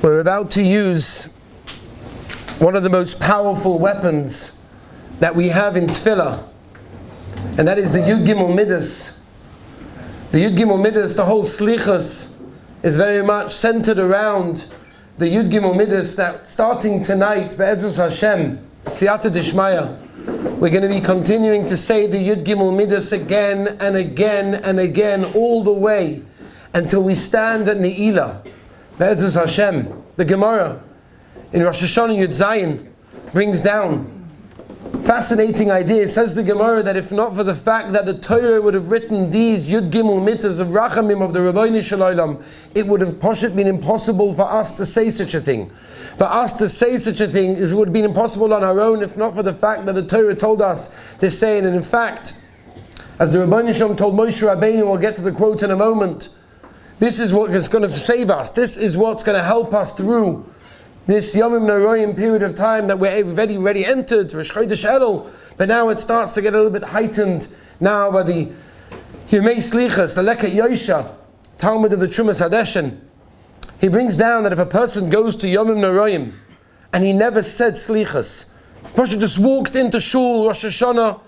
We're about to use one of the most powerful weapons that we have in Tefillah, and that is the Yud Gimel Midas. The Yud Gimel Midas, the whole Selichos, is very much centered around the Yud Gimel Midas that starting tonight, Be'ezus Hashem, Siyata Dishmaya, we're going to be continuing to say the Yud Gimel Midas again and again and again, all the way until we stand at Ne'ilah. Be'ezus Hashem. The Gemara in Rosh Hashanah Yud Zayin brings down fascinating idea. It says the Gemara that if not for the fact that the Torah would have written these Yud Gimel Mitzvahs of Rachamim of the Rabbeinu Shalom, it would have been impossible for us to say such a thing. For us to say such a thing, it would have been impossible on our own if not for the fact that the Torah told us to say it. And in fact, as the Rabbeinu Shalom told Moshe Rabbeinu, we'll get to the quote in a moment, this is what is going to save us. This is what's going to help us through this Yomim Noroyim period of time that we've already entered, Rosh Chodesh Elul, but now it starts to get a little bit heightened now by the Yemei Selichos, the Leket Yosha, Talmud of the Trumas Hadeshen. He brings down that if a person goes to Yomim Noroyim and he never said Selichos, the person just walked into Shul, Rosh Hashanah,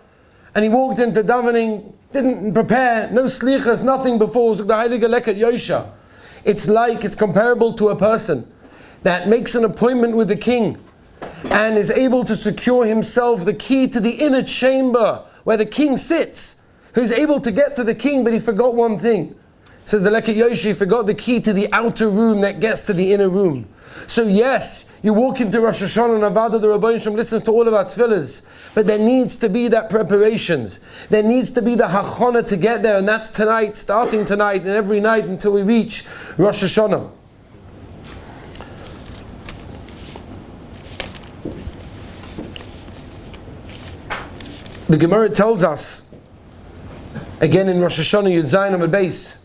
and he walked into davening, didn't prepare, no Selichos, nothing before, the Heilige Leket Yosha. It's comparable to a person that makes an appointment with the king and is able to secure himself the key to the inner chamber where the king sits, who's able to get to the king, but he forgot one thing. Says the Leket Yosha, he forgot the key to the outer room that gets to the inner room. So yes, you walk into Rosh Hashanah and Avada, the Rabbeinu Shalom listens to all of our tefillahs, but there needs to be that preparations. There needs to be the hachana to get there, and that's tonight, starting tonight and every night until we reach Rosh Hashanah. The Gemara tells us, again in Rosh Hashanah Yud Zayin Amud Beis,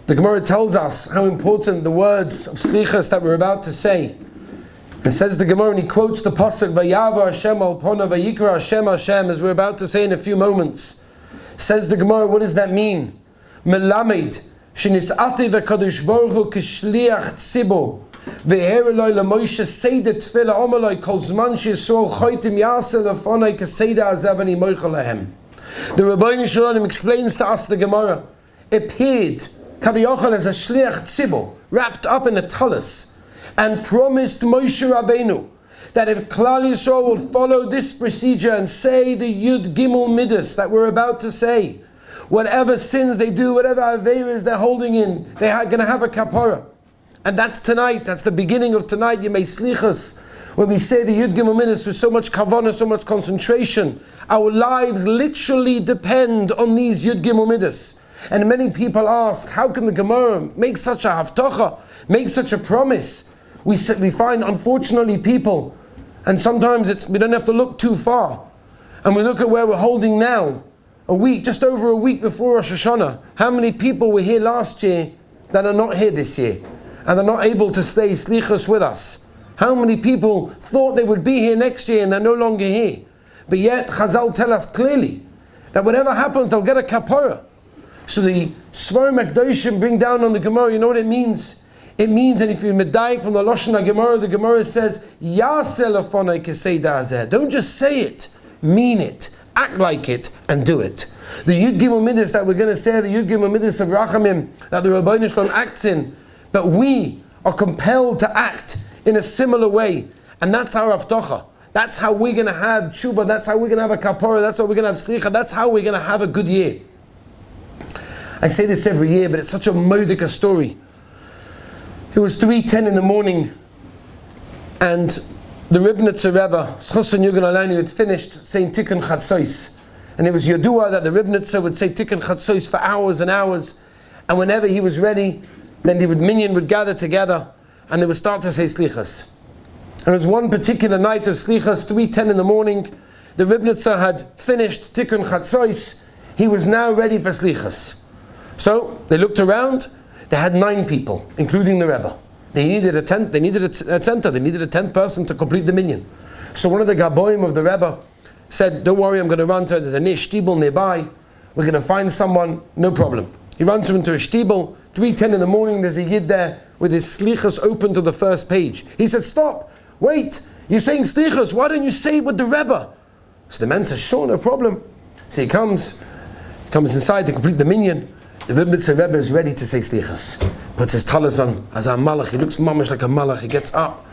the Gemara tells us how important the words of Selichos that we're about to say. It says the Gemara, and he quotes the pasuk, Vayava Hashem al pona vayikra Hashem Hashem, as we're about to say in a few moments. Says the Gemara, what does that mean? Melamed shenisati v'kadosh baruch hu kishliach tzibur ve'her eloi leMoshe seida tefillah omaloi kol zman she'Yisrael choitim yaseh lefonai kaseida hazeh v'ani moichel lahem. The Rabbeinu Shalom explains to us the Gemara appeared Kaviyachal as a shliach tzibur, wrapped up in a talus, and promised Moshe Rabbeinu that if Klal Yisrael would follow this procedure and say the Yud Gimel Midas that we're about to say, whatever sins they do, whatever aveiros they're holding in, they are going to have a kapara. And that's tonight, that's the beginning of tonight, Yemei Selichos, when we say the Yud Gimel Midas with so much kavanah, so much concentration. Our lives literally depend on these Yud Gimel Midas. And many people ask, how can the Gemara make such a haftacha, make such a promise? We find, unfortunately, people, and sometimes we don't have to look too far, and we look at where we're holding now, just over a week before Rosh Hashanah. How many people were here last year that are not here this year, and are not able to stay Selichos with us? How many people thought they would be here next year and they're no longer here? But yet, Chazal tell us clearly that whatever happens, they'll get a kapara. So the Svarim Akdoshim bring down on the Gemara, you know what it means? It means, and if you medayik from the Lashon HaGemara, the Gemara says, Yaseh lefonai kaseida hazeh. Don't just say it, mean it, act like it, and do it. The Yud Gimel Midas that we're going to say, the Yud Gimel Midas of Rachamim, that the Rabbeinu Shalom acts in, but we are compelled to act in a similar way, and that's our haftacha. That's how we're going to have tshuva, that's how we're going to have a kapara, that's how we're going to have slicha, that's how we're going to have a good year. I say this every year, but it's such a modika story. It was 3:10 in the morning, and the Ribnitzer Rebbe, Schosson Yugen Alayni, had finished saying Tikkun Chatzos. And it was Yodua that the Ribnitzer would say Tikkun Chatzos for hours and hours, and whenever he was ready, then the minyan would gather together, and they would start to say Selichos. And it was one particular night of Selichos, 3:10 in the morning, the Ribnitzer had finished Tikkun Chatzos, he was now ready for Selichos. So they looked around. They had 9 people, including the Rebbe. They needed a tent. They needed a center. They needed a 10th person to complete the minyan. So one of the Gaboim of the Rebbe said, "Don't worry, I'm going to run to. There's a shtibel nearby. We're going to find someone. No problem." He runs into a shtibel 3:10 in the morning, there's a Yid there with his Selichos open to the first page. He said, stop, wait, you're saying Selichos, why don't you say it with the Rebbe? So the man says, sure, no problem. So he comes inside to complete the minyan. The Rebbe is ready to say Selichos. Puts his talis on as a malach. He looks mamish like a malach. He gets up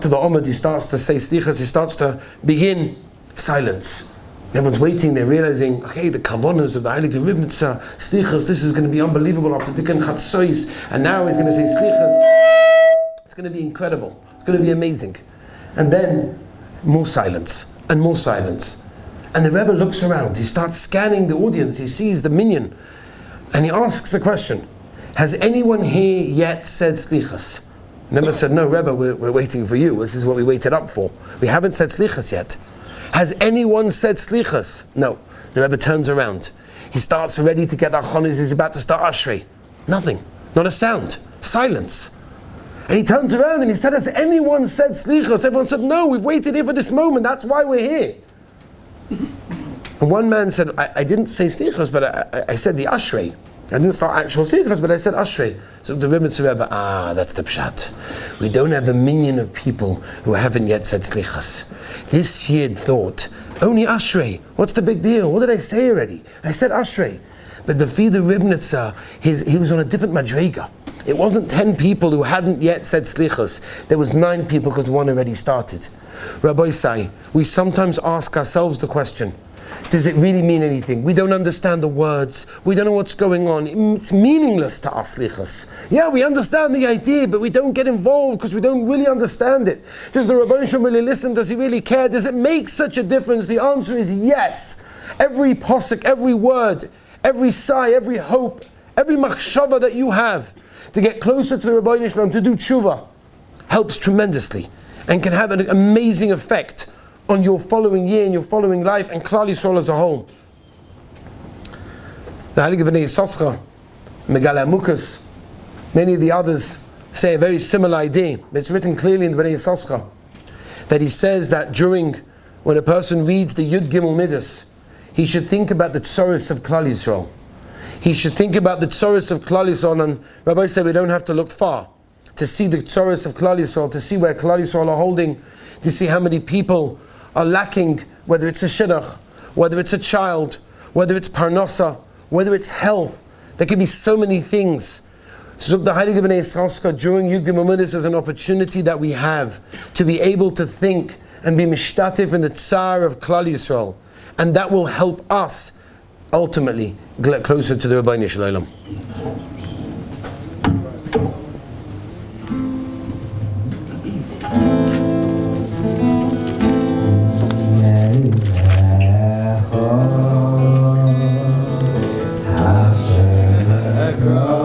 to the Omid. He starts to say Selichos. He starts to begin. Silence. Everyone's waiting. They're realizing, okay, the kavonas of the Heilige Ribnitzer, Selichos, this is going to be unbelievable after Tikkun Chatzois. And now he's going to say Selichos. It's going to be incredible. It's going to be amazing. And then more silence. And more silence. And the Rebbe looks around. He starts scanning the audience. He sees the minyan. And he asks the question, has anyone here yet said Selichos? Never said, no, Rebbe, we're waiting for you. This is what we waited up for. We haven't said Selichos yet. Has anyone said Selichos? No. The Rebbe turns around. He starts ready to get Achonis. He's about to start Ashrei. Nothing. Not a sound. Silence. And he turns around and he said, has anyone said Selichos? Everyone said, no, we've waited here for this moment. That's why we're here. And one man said, I didn't say Selichos, but I said the Ashrei. I didn't start actual Selichos, but I said Ashrei. So the Rebbe that's the pshat. We don't have a minyan of people who haven't yet said Selichos. This Yid thought, only Ashrei. What's the big deal? What did I say already? I said Ashrei. But the Fidu Ribnitzer, he was on a different madrega. It wasn't 10 people who hadn't yet said Selichos. There was 9 people because one already started. Rabbi Say, we sometimes ask ourselves the question, does it really mean anything? We don't understand the words. We don't know what's going on. It's meaningless to us, Selichos. Yeah, we understand the idea, but we don't get involved because we don't really understand it. Does the Rabbi Shem really listen? Does he really care? Does it make such a difference? The answer is yes. Every posuk, every word, every sigh, every hope, every machshava that you have to get closer to the Rabbi Shem, to do tshuva, helps tremendously and can have an amazing effect on your following year and your following life and Klal Yisrael as a whole. The Heilige Bnei Yissaschar, Megala Mukas, many of the others say a very similar idea. It's written clearly in the Bnei Yissaschar that he says that when a person reads the Yud Gimel Midas, he should think about the tzoros of Klal Yisrael. He should think about the tzoros of Klal Yisrael, and Rabbi said we don't have to look far to see the tzoros of Klal Yisrael, to see where Klal Yisrael are holding, to see how many people are lacking, whether it's a shidduch, whether it's a child, whether it's parnasa, whether it's health. There can be so many things. So the Heilige Bnei Yissaschar during Yud Gimel Midas is an opportunity that we have to be able to think and be mishtatif in the tsar of Klal Yisrael, and that will help us ultimately get closer to the Rabbeinu Shalom.